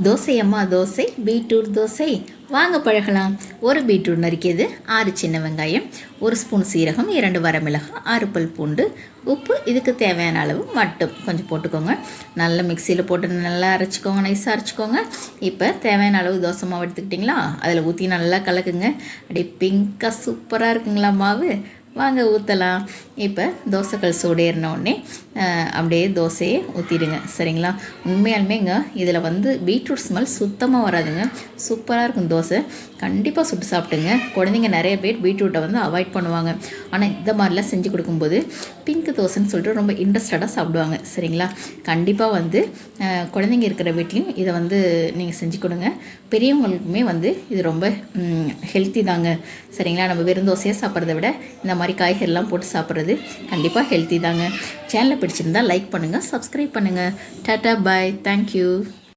தோசை அம்மா தோசை, பீட்ரூட் தோசை. வாங்க பழகலாம். ஒரு பீட்ரூட் நறுக்கியது, 6 சின்ன வெங்காயம், 1 ஸ்பூன் சீரகம், 2 வரமிளகாய், 6 பல் பூண்டு, உப்பு இதுக்கு தேவையான அளவு மட்டும் கொஞ்சம் போட்டுக்கோங்க. நல்லா மிக்சியில் போட்டு நல்லா அரைச்சிக்கோங்க, நைஸாக அரைச்சிக்கோங்க. இப்போ தேவையான அளவு தோசை மாவு எடுத்துக்கிட்டிங்களா, அதில் ஊற்றி நல்லா கலக்குங்க. அப்படியே பிங்காக சூப்பராக இருக்குங்களா மாவு. வாங்க ஊற்றலாம். இப்போ தோசைக்கல் சூடேறினோடனே அப்படியே தோசையை ஊற்றிடுங்க. சரிங்களா? உண்மையாலுமேங்க இதில் பீட்ரூட் ஸ்மெல் சுத்தமாக வராதுங்க. சூப்பராக இருக்கும் தோசை. கண்டிப்பாக சுட்டு சாப்பிட்டுங்க. குழந்தைங்க நிறைய பேர் பீட்ரூட்டை அவாய்ட் பண்ணுவாங்க. ஆனால் இந்த மாதிரிலாம் செஞ்சு கொடுக்கும்போது பிங்க் தோசைன்னு சொல்லிட்டு ரொம்ப இன்ட்ரெஸ்டடாக சாப்பிடுவாங்க. சரிங்களா? கண்டிப்பாக குழந்தைங்க இருக்கிற வீட்லேயும் இதை நீங்கள் செஞ்சு கொடுங்க. பெரியவங்களுக்குமே இது ரொம்ப ஹெல்த்தி தாங்க. சரிங்களா? நம்ம வெறும் தோசையாக சாப்பிட்றத விட இந்த மாதிரி காய்கறிலாம் போட்டு சாப்பிட்றது கண்டிப்பாக ஹெல்த்தி தாங்க. சேனலை பிடிச்சிருந்தால் லைக் பண்ணுங்கள், சப்ஸ்கிரைப் பண்ணுங்கள். டாட்டா பாய், தேங்க்யூ.